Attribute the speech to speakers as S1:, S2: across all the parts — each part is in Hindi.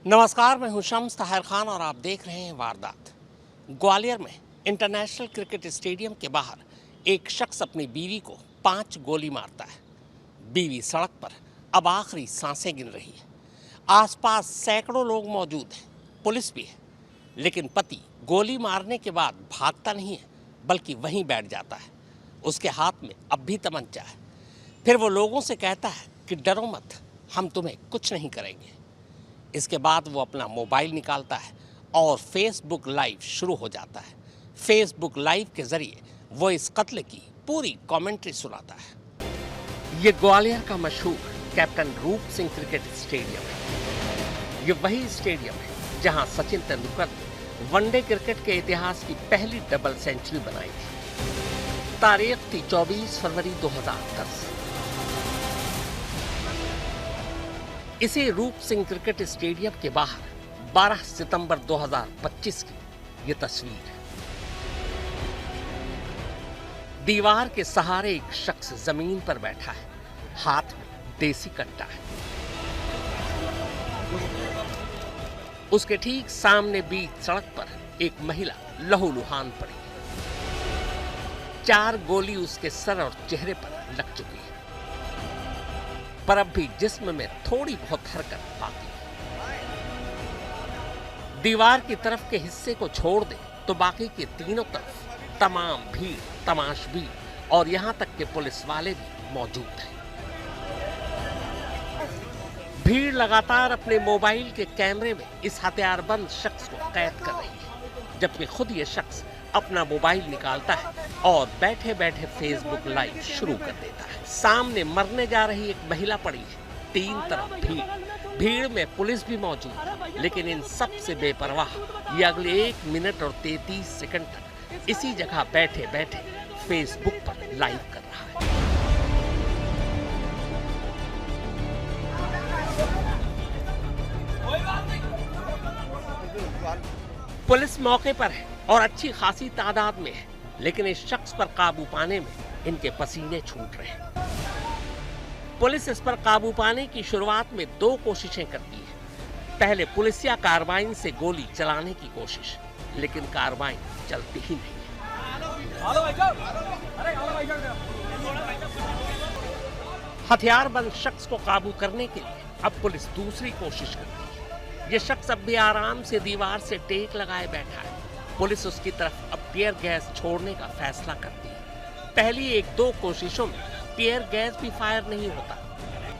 S1: नमस्कार, मैं हूं शम्स ताहिर खान और आप देख रहे हैं वारदात। ग्वालियर में इंटरनेशनल क्रिकेट स्टेडियम के बाहर एक शख्स अपनी बीवी को 5 गोली मारता है। बीवी सड़क पर अब आखिरी सांसें गिन रही है। आसपास सैकड़ों लोग मौजूद हैं, पुलिस भी है, लेकिन पति गोली मारने के बाद भागता नहीं है, बल्कि वहीं बैठ जाता है। उसके हाथ में अब भी तमंचा है। फिर वो लोगों से कहता है कि डरो मत, हम तुम्हें कुछ नहीं करेंगे। इसके बाद वो अपना मोबाइल निकालता है और फेसबुक लाइव शुरू हो जाता है। फेसबुक लाइव के जरिए वो इस कत्ल की पूरी कमेंट्री सुनाता है। ये ग्वालियर का मशहूर कैप्टन रूप सिंह क्रिकेट स्टेडियम है। ये वही स्टेडियम है जहां सचिन तेंदुलकर ने वनडे क्रिकेट के इतिहास की पहली डबल सेंचुरी बनाई थी। तारीख थी 24 फरवरी 2010। इसी रूप सिंह क्रिकेट स्टेडियम के बाहर 12 सितंबर 2025 की ये तस्वीर है। दीवार के सहारे एक शख्स जमीन पर बैठा है, हाथ में देसी कट्टा है। उसके ठीक सामने बीच सड़क पर एक महिला लहूलुहान पड़ी है। 4 गोली उसके सर और चेहरे पर लग चुकी है, पर अब भी जिस्म में थोड़ी बहुत हरकत बाकी है। दीवार की तरफ के हिस्से को छोड़ दे तो बाकी के तीनों तरफ तमाम भीड़, तमाशबीन और यहां तक के पुलिस वाले भी मौजूद हैं। भीड़ लगातार अपने मोबाइल के कैमरे में इस हथियारबंद शख्स को कैद कर रही है, जबकि खुद ये शख्स अपना मोबाइल निकालता है और बैठे बैठे फेसबुक लाइव शुरू कर देता है। सामने मरने जा रही एक महिला पड़ी है, 3 तरफ भीड़ में पुलिस भी मौजूद है, लेकिन इन सब से बेपरवाह ये अगले 1 मिनट और 33 सेकंड तक इसी जगह बैठे बैठे फेसबुक पर लाइव कर रहा है। पुलिस मौके पर है और अच्छी खासी तादाद में है, लेकिन इस शख्स पर काबू पाने में इनके पसीने छूट रहे हैं। पुलिस इस पर काबू पाने की शुरुआत में 2 कोशिशें करती है। पहले पुलिसिया कार्बाइन से गोली चलाने की कोशिश, लेकिन कार्बाइन चलती ही नहीं है। हथियारबंद शख्स को काबू करने के लिए अब पुलिस दूसरी कोशिश करती है। ये शख्स अब भी आराम से दीवार से टेक लगाए बैठा है। पुलिस उसकी तरफ अब टीयर गैस छोड़ने का फैसला करती है। पहली 1-2 कोशिशों में टीयर गैस भी फायर नहीं होता।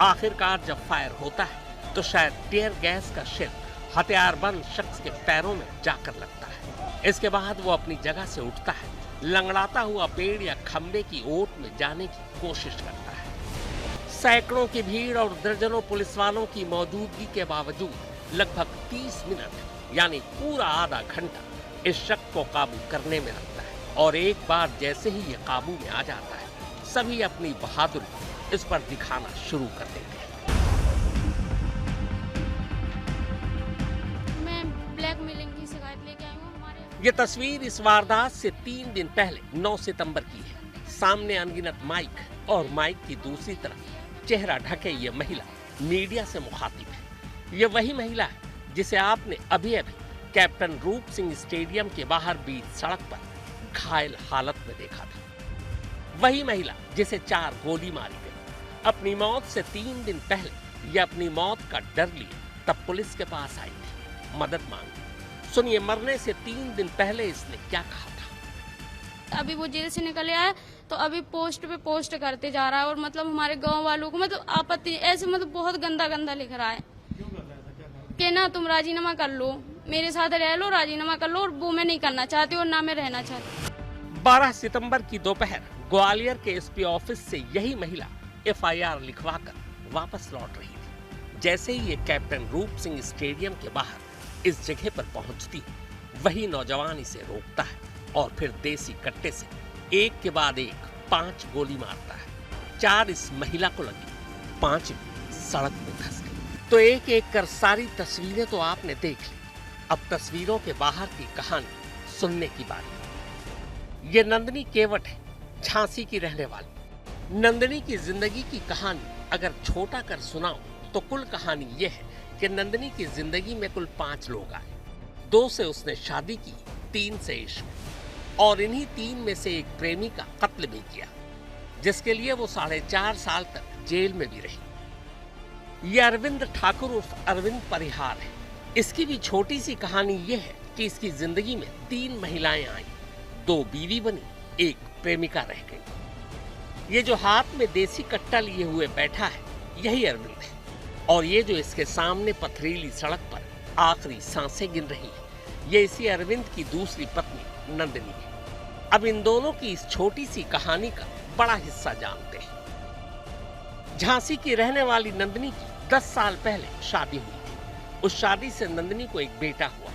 S1: आखिरकार जब फायर होता है तो शायद टीयर गैस का शेल हथियारबंद शख्स के पैरों में जाकर लगता है। इसके बाद वो अपनी जगह से उठता है, लंगड़ाता हुआ पेड़ या खंबे की ओट में जाने की कोशिश करता है। सैकड़ों की भीड़ और दर्जनों पुलिस वालों की मौजूदगी के बावजूद लगभग 30 मिनट यानी पूरा आधा घंटा इस शख्स को काबू करने में लगता है। और एक बार जैसे ही ये काबू में आ जाता है, सभी अपनी बहादुरी इस पर दिखाना शुरू कर देते हैं।
S2: मैं ब्लैकमेलिंग की शिकायत लेके आई हूँ हमारे।
S1: ये तस्वीर इस वारदात से 3 दिन पहले 9 सितंबर की है। सामने अनगिनत माइक और माइक की दूसरी तरफ चेहरा ढके ये महिला मीडिया से मुखातिब है। ये वही महिला है जिसे आपने अभी अभी कैप्टन रूप सिंह स्टेडियम के बाहर बीच सड़क पर घायल हालत में देखा था। वही महिला जिसे 4 गोली मारी गई। अपनी मौत से 3 दिन पहले ये अपनी मौत का डर लिए तब पुलिस के पास आई थी, मदद मांगी। सुनिए मरने से 3 दिन पहले इसने क्या कहा था।
S2: अभी वो जेल से निकल आया तो अभी पोस्ट पे पोस्ट करते जा रहा है और मतलब हमारे गांव वालों को मतलब आपत्ति ऐसे मतलब बहुत गंदा गंदा लिख रहा है कि ना तुम राजीनामा कर लो, मेरे साथ रह लो, राजीनामा कर लो, और वो मैं नहीं करना चाहती और ना मैं रहना चाहती।
S1: 12 सितंबर की दोपहर ग्वालियर के एसपी ऑफिस से यही महिला एफआईआर लिखवाकर वापस लौट रही थी। जैसे ही ये कैप्टन रूप सिंह स्टेडियम के बाहर इस जगह पर पहुंचती, वही नौजवान इसे रोकता है और फिर देसी कट्टे से एक के बाद एक 5 गोली मारता है। 4 इस महिला को लगी, 5 सड़क में धंस गई। तो एक एक कर सारी तस्वीरें तो आपने देख ली। अब तस्वीरों के बाहर की कहानी सुनने की बारी। ये नंदिनी केवट है, झांसी की रहने वाली। नंदिनी की जिंदगी की कहानी अगर छोटा कर सुनाऊं तो कुल कहानी ये है कि नंदिनी की जिंदगी में कुल 5 लोग आए। 2 से उसने शादी की, 3 से इश्क, और इन्हीं 3 में से एक प्रेमी का कत्ल भी किया, जिसके लिए वो 4.5 साल तक जेल में भी रही। ये अरविंद ठाकुर उर्फ अरविंद परिहार है। इसकी भी छोटी सी कहानी ये है कि इसकी जिंदगी में 3 महिलाएं आई, 2 बीवी बनी, 1 प्रेमिका रह गई। ये जो हाथ में देसी कट्टा लिए हुए बैठा है, यही अरविंद है। और ये जो इसके सामने पथरीली सड़क पर आखिरी सांसें गिन रही है, ये इसी अरविंद की दूसरी पत्नी नंदिनी है। अब इन दोनों की इस छोटी सी कहानी का बड़ा हिस्सा जानते हैं। झांसी की रहने वाली नंदिनी की 10 साल पहले शादी हुई थी। उस शादी से नंदिनी को एक बेटा हुआ,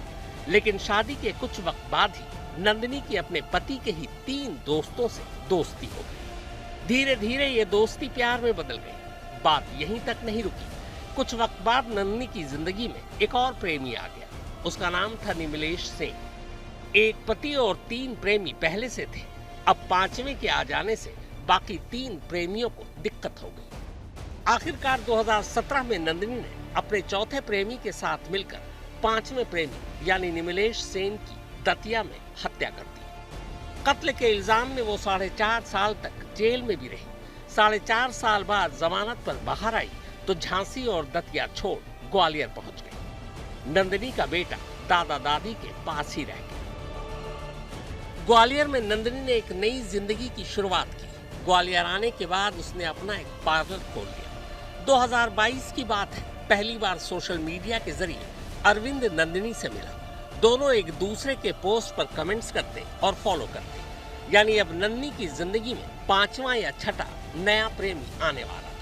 S1: लेकिन शादी के कुछ वक्त बाद ही नंदिनी की अपने पति के ही 3 दोस्तों से दोस्ती हो गई। धीरे धीरे ये दोस्ती प्यार में बदल गई। बात यहीं तक नहीं रुकी। कुछ वक्त बाद नंदिनी की जिंदगी में एक और प्रेमी आ गया। उसका नाम था निमिलेश सिंह। एक पति और 3 प्रेमी पहले से थे। अब 5वें के आ जाने से बाकी 3 प्रेमियों को दिक्कत हो गई। आखिरकार 2017 में नंदिनी ने अपने चौथे प्रेमी के साथ मिलकर 5वें प्रेमी यानी निमिलेश सेन की दतिया में हत्या कर दी। कत्ल के इल्जाम में वो 4.5 साल तक जेल में भी रही। 4.5 साल बाद जमानत पर बाहर आई तो झांसी और दतिया छोड़ ग्वालियर पहुंच गई। नंदिनी का बेटा दादा दादी के पास ही रह गया। ग्वालियर में नंदिनी ने एक नई जिंदगी की शुरुआत की। ग्वालियर आने के बाद उसने अपना एक पार्लर खोल लिया। 2022 की बात है। पहली बार सोशल मीडिया के जरिए अरविंद नंदिनी से मिला। दोनों एक दूसरे के पोस्ट पर कमेंट्स करते और फॉलो करते। यानी अब नंदिनी की जिंदगी में 5वां या 6ठा नया प्रेमी आने वाला था।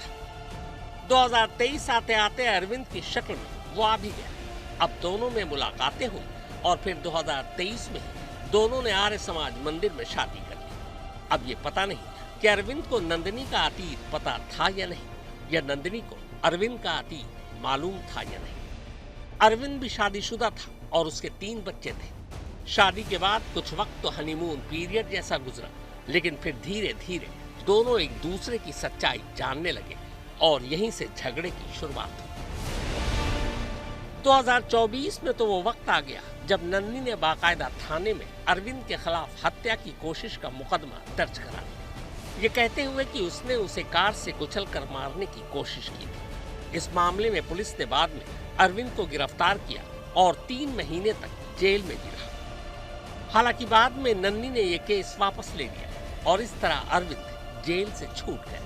S1: 2023 आते आते अरविंद की शक्ल में वो आ भी गया। अब दोनों में मुलाकातें हुई और फिर 2023 में दोनों ने आर्य समाज मंदिर में शादी कर ली। अब ये पता नहीं कि अरविंद को नंदिनी का अतीत पता था या नहीं, या नंदिनी को अरविंद का अतीत मालूम था या नहीं। अरविंद भी शादीशुदा था और उसके 3 बच्चे थे। शादी के बाद कुछ वक्त तो हनीमून पीरियड जैसा गुजरा, लेकिन फिर धीरे धीरे दोनों एक दूसरे की सच्चाई जानने लगे और यहीं से झगड़े की शुरुआत हुई। 2024 में तो वो वक्त आ गया जब नंदिनी ने बाकायदा थाने में अरविंद के खिलाफ हत्या की कोशिश का मुकदमा दर्ज करा दिया, ये कहते हुए कि उसने उसे कार से कुचलकर मारने की कोशिश की थी। इस मामले में पुलिस ने बाद में अरविंद को गिरफ्तार किया और 3 महीने तक जेल में भी रहा। हालांकि बाद में नंदिनी ने यह केस वापस ले लिया और इस तरह अरविंद जेल से छूट गए।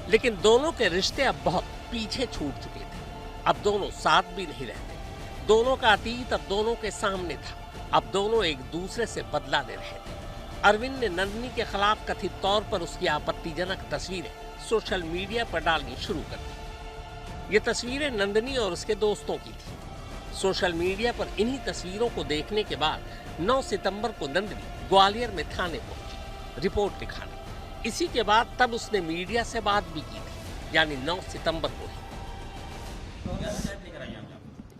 S1: लेकिन दोनों के रिश्ते अब बहुत पीछे छूट चुके थे। अब दोनों साथ भी नहीं रहते। दोनों का अतीत अब दोनों के सामने था। अब दोनों एक दूसरे से बदला ले रहे थे। अरविंद ने नंदिनी के खिलाफ कथित तौर पर उसकी आपत्तिजनक तस्वीरें सोशल मीडिया पर डालनी शुरू कर दी। ये तस्वीरें नंदिनी और उसके दोस्तों की थी। सोशल मीडिया पर इन्हीं तस्वीरों को देखने के बाद 9 सितंबर को नंदिनी ग्वालियर में थाने पहुंची रिपोर्ट लिखाने। इसी के बाद तब उसने मीडिया से बात भी की थी, यानी 9 सितंबर को ही।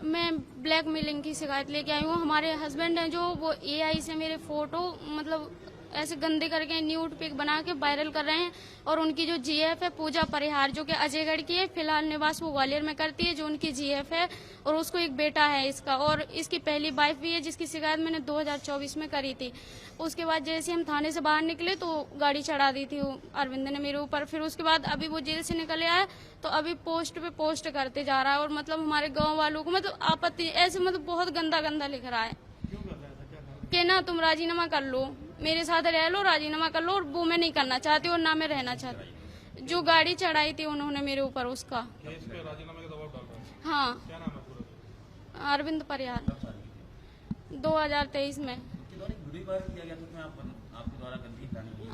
S2: मैं ब्लैकमेलिंग की शिकायत लेके आई हूँ। हमारे हस्बैंड हैं जो वो AI से मेरे फोटो मतलब ऐसे गंदे करके न्यूड पिक बना के वायरल कर रहे हैं। और उनकी जो GF है पूजा परिहार, जो कि अजयगढ़ की है, फिलहाल निवास वो ग्वालियर में करती है, जो उनकी GF है। और उसको एक बेटा है इसका, और इसकी पहली वाइफ भी है जिसकी शिकायत मैंने 2024 में करी थी। उसके बाद जैसे हम थाने से बाहर निकले तो गाड़ी चढ़ा दी थी अरविंद ने मेरे ऊपर। फिर उसके बाद अभी वो जेल से निकले आए तो अभी पोस्ट पे पोस्ट करते जा रहा है। और मतलब हमारे गाँव वालों को मतलब आपत्ति ऐसे मतलब बहुत गंदा गंदा लिख रहा है कि ना तुम राजीनामा कर लो, मेरे साथ रह लो, राजीनामा कर लो। और वो मैं नहीं करना चाहती और ना मैं रहना चाहती। जो गाड़ी चढ़ाई थी उन्होंने मेरे ऊपर उसका। हाँ,
S3: क्या नाम है पूरा?
S2: अरविंद परिहार 2023 में।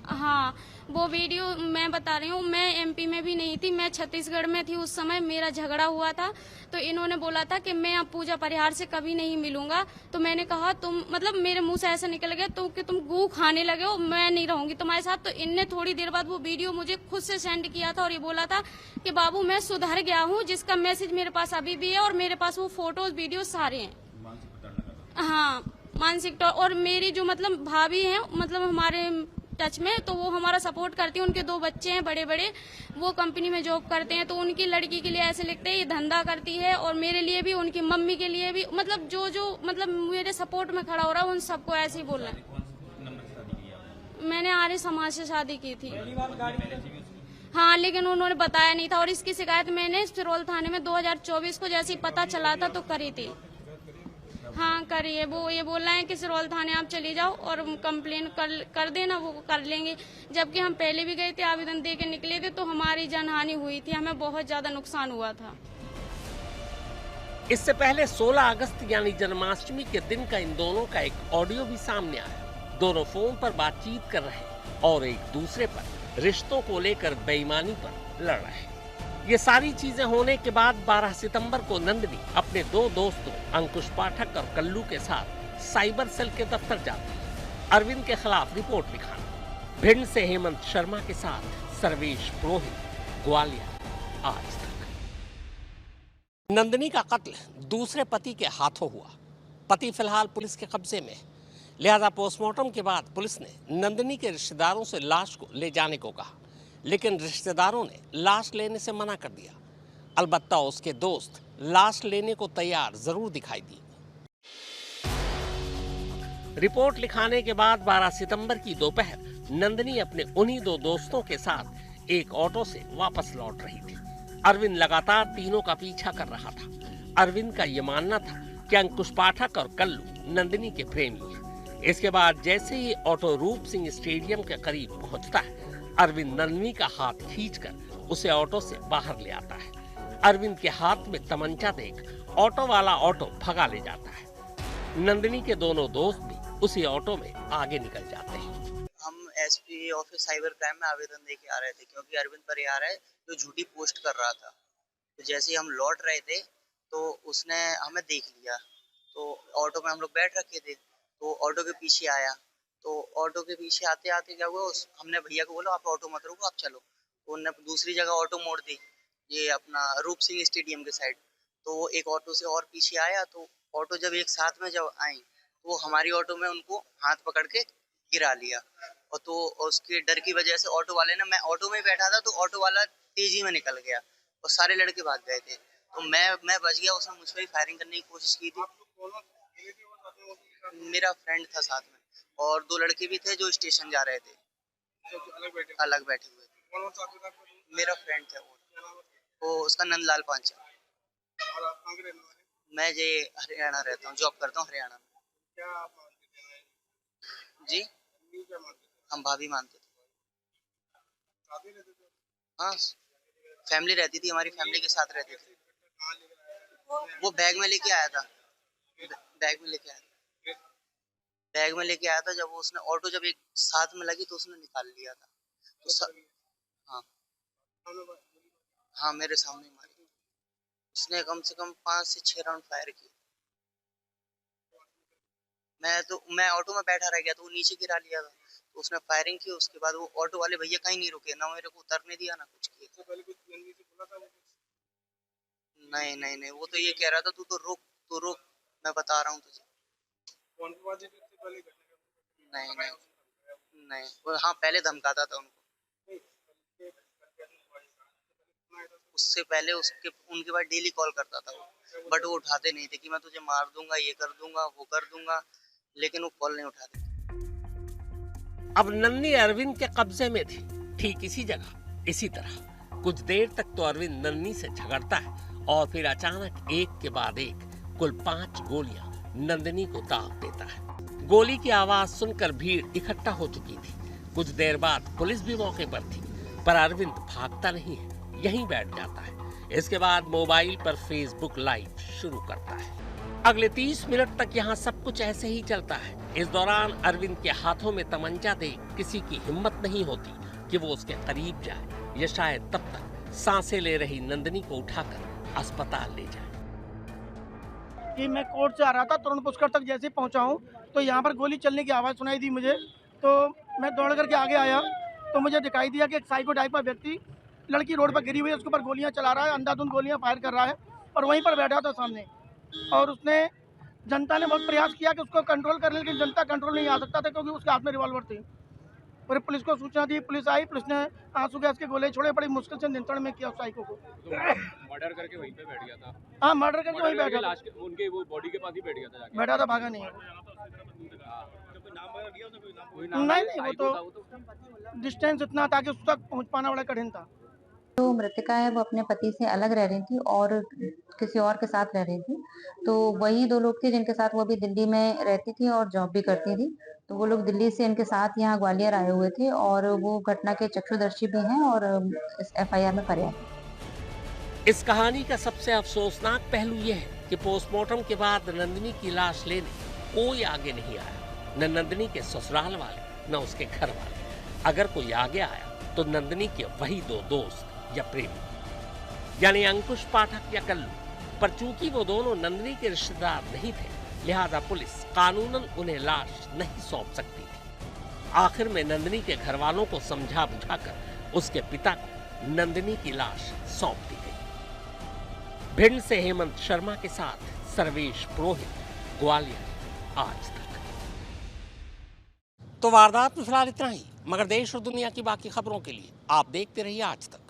S2: हाँ, वो वीडियो मैं बता रही हूँ। मैं MP में भी नहीं थी, मैं छत्तीसगढ़ में थी उस समय। मेरा झगड़ा हुआ था तो इन्होंने बोला था कि मैं अब पूजा परिहार से कभी नहीं मिलूंगा। तो मैंने कहा तुम मतलब मेरे मुंह से ऐसा निकल गया तो कि तुम गू खाने लगे हो, मैं नहीं रहूंगी तुम्हारे साथ। तो इनने थोड़ी देर बाद वो वीडियो मुझे खुद से सेंड किया था और ये बोला था कि बाबू मैं सुधर गया हूँ, जिसका मैसेज मेरे पास अभी भी है और मेरे पास वो फोटोज वीडियो सारे हैं। हाँ, मानसिक। और मेरी जो मतलब भाभी है, मतलब हमारे टच में, तो वो हमारा सपोर्ट करती है। उनके 2 बच्चे हैं बड़े बड़े, वो कंपनी में जॉब करते हैं, तो उनकी लड़की के लिए ऐसे लिखते हैं ये धंधा करती है, और मेरे लिए भी, उनकी मम्मी के लिए भी, मतलब जो मतलब मेरे सपोर्ट में खड़ा हो रहा है उन सबको ऐसे ही बोल रहे हैं। मैंने आर्य समाज से शादी की थी। हाँ, लेकिन उन्होंने बताया नहीं था, और इसकी शिकायत मैंने सिरोल थाने में 2024 को जैसे ही पता चला था तो करी थी। हाँ, करी है। वो ये बोल रहे हैं कि सिरोल थाने आप चली जाओ और कंप्लेन कर देना, वो कर लेंगे। जबकि हम पहले भी गए थे, आवेदन दे के निकले थे, तो हमारी जनहानि हुई थी, हमें बहुत ज्यादा नुकसान हुआ था।
S1: इससे पहले 16 अगस्त यानी जन्माष्टमी के दिन का इन दोनों का एक ऑडियो भी सामने आया। दोनों फोन पर बातचीत कर रहे हैं और एक दूसरे पर रिश्तों को लेकर बेईमानी पर लड़ रहे हैं। ये सारी चीजें होने के बाद 12 सितंबर को नंदिनी अपने 2 दोस्तों अंकुश पाठक और कल्लू के साथ साइबर सेल के दफ्तर जाती है अरविंद के खिलाफ रिपोर्ट लिखाना। भिंड से हेमंत शर्मा के साथ सर्वेश पुरोहित, ग्वालियर, आज तक। नंदिनी का कत्ल दूसरे पति के हाथों हुआ। पति फिलहाल पुलिस के कब्जे में, लिहाजा पोस्टमार्टम के बाद पुलिस ने नंदिनी के रिश्तेदारों से लाश को ले जाने को कहा, लेकिन रिश्तेदारों ने लाश लेने से मना कर दिया। अलबत्ता उसके दोस्त लाश लेने को तैयार जरूर दिखाई दिए। रिपोर्ट लिखाने के बाद 12 सितंबर की दोपहर नंदिनी अपने उन्हीं 2 दोस्तों के साथ एक ऑटो से वापस लौट रही थी। अरविंद लगातार तीनों का पीछा कर रहा था। अरविंद का यह मानना था कि अंकुश पाठक और कल्लू नंदिनी के प्रेमी हैं। इसके बाद जैसे ही ऑटो रूप सिंह स्टेडियम के करीब पहुंचता है, अरविंद नंदिनी का हाथ खींचकर उसे ऑटो से बाहर ले आता है। अरविंद के हाथ में तमंचा देख ऑटो वाला ऑटो भगा ले जाता है। नंदिनी के दोनों दोस्त भी उसी ऑटो में आगे निकल जाते हैं।
S4: हम एसपी ऑफिस साइबर क्राइम में आवेदन देके आ रहे थे, क्योंकि अरविंद परिहार है जो झूठी पोस्ट कर रहा था। तो जैसे ही हम लौट रहे थे तो उसने हमें देख लिया, तो ऑटो में हम लोग बैठ रखे थे, तो ऑटो के पीछे आया। तो ऑटो के पीछे आते आते क्या हुआ, हमने भैया को बोला आप ऑटो मत रुको, आप चलो। तो उन्होंने दूसरी जगह ऑटो मोड़ दी, ये अपना रूप सिंह स्टेडियम के साइड। तो वो एक ऑटो से और पीछे आया, तो ऑटो जब एक साथ में जब आई तो हमारी ऑटो में उनको हाथ पकड़ के गिरा लिया। और तो उसके डर की वजह से ऑटो वाले ने, मैं ऑटो में बैठा था तो ऑटो वाला तेजी में निकल गया और सारे लड़के भाग गए थे। तो मैं बच गया, उसने मुझ पर फायरिंग करने की कोशिश की थी। मेरा फ्रेंड था साथ में, और 2 लड़के भी थे जो स्टेशन जा रहे थे, अलग बैठे हुए थे। मेरा फ्रेंड था वो उसका नंदलाल पांचा। मैं जे हरियाणा रहता हूँ, जॉब करता हूँ हरियाणा में। जी, हम भाभी मानते थे। हाँ, फैमिली रहती थी, हमारी फैमिली के साथ रहते थे। वो बैग में लेके आया था, बैग में लेके आया था। जब उसने ऑटो जब एक साथ में लगी तो उसने निकाल लिया था। तो हाँ, मेरे सामने मारी। उसने कम से कम 5 से 6 राउंड फायर किए। मैं ऑटो में बैठा रह गया, तो वो नीचे गिरा लिया था। तो उसने फायरिंग की। उसके बाद वो ऑटो वाले भैया कहीं नहीं रुके, ना मेरे को उतरने दिया ना कुछ किया। नहीं, वो तो ये कह रहा था तू तो रुक, मैं बता रहा हूँ तुझे। नहीं, वो हाँ पहले धमकाता था उनको। उससे पहले उनके बाद डेली कॉल करता था वो, बट वो उठाते नहीं थे कि मैं तुझे मार दूंगा, ये कर दूंगा, वो कर दूंगा, लेकिन वो कॉल नहीं उठाते।
S1: अब नन्नी अरविंद के कब्जे में थी। ठीक इसी जगह, इसी तरह कुछ देर तक तो अरविंद नन्नी से झगड़ता है और फिर अचानक एक के बाद एक कुल 5 गोलियां नंदिनी को दाग देता है। गोली की आवाज सुनकर भीड़ इकट्ठा हो चुकी थी। कुछ देर बाद पुलिस भी मौके पर थी, पर अरविंद भागता नहीं है, यहीं बैठ जाता है। इसके बाद मोबाइल पर फेसबुक लाइव शुरू करता है। अगले 30 मिनट तक यहाँ सब कुछ ऐसे ही चलता है। इस दौरान अरविंद के हाथों में तमंचा देख किसी की हिम्मत नहीं होती कि वो उसके करीब जाए या शायद तब तक सांसें ले रही नंदिनी को उठाकर अस्पताल ले जाए।
S5: कि मैं कोर्ट से आ रहा था, तरुण पुष्कर तक जैसे पहुंचा हूं तो यहाँ पर गोली चलने की आवाज़ सुनाई दी मुझे। तो मैं दौड़ करके आगे आया तो मुझे दिखाई दिया कि एक साइको टाइप का व्यक्ति लड़की रोड पर गिरी हुई है, उसके ऊपर गोलियां चला रहा है, अंधाधुंध गोलियां फायर कर रहा है और वहीं पर बैठा था सामने। और उसने, जनता ने बहुत प्रयास किया कि उसको कंट्रोल करने, लेकिन जनता कंट्रोल नहीं आ सकता था क्योंकि उसके हाथ में रिवॉल्वर थी। और पुलिस को सूचना दी, पुलिस आई, पुलिस ने आंसू गैस के गोले छोड़े, बड़ी मुश्किल से नियंत्रण में किया उस साइको को।
S3: तो मर्डर करके वहीं पे बैठ गया था।
S5: हाँ, मर्डर करके वहीं बैठा था।
S3: लाश उनके वो बॉडी के पास ही बैठ गया था जाके।
S5: बैठा था, भागा नहीं है। नहीं, वो तो डिस्टेंस इतना था कि उस तक पहुंच पाना बड़ा कठिन था।
S6: जो मृतका है वो अपने पति से अलग रह रही थी और किसी और के साथ रह रही थी। तो वही 2 लोग थे जिनके साथ वो भी दिल्ली में रहती थी और जॉब भी करती थी। तो वो लोग दिल्ली से इनके साथ यहाँ ग्वालियर आए हुए थे और वो घटना के चक्षुदर्शी भी हैं और इस एफआईआर में फरियाद है।
S1: इस कहानी का सबसे अफसोसनाक पहलू यह है कि पोस्टमार्टम के बाद नंदिनी की लाश लेने कोई आगे नहीं आया, न नंदिनी के ससुराल वाले न उसके घर वाले। अगर कोई आगे आया तो नंदिनी के वही 2 दोस्त या प्रेमी, यानी अंकुश पाठक या कल्लू। पर चूंकि वो दोनों नंदिनी के रिश्तेदार नहीं थे, लिहाजा पुलिस कानूनन उन्हें लाश नहीं सौंप सकती थी। आखिर में नंदिनी के घर वालों को समझा बुझाकर उसके पिता को नंदिनी की लाश सौंप दी गई। भिंड से हेमंत शर्मा के साथ सर्वेश पुरोहित, ग्वालियर आज तक। तो वारदात में फिलहाल इतना ही, मगर देश और दुनिया की बाकी खबरों के लिए आप देखते रहिए आज तक।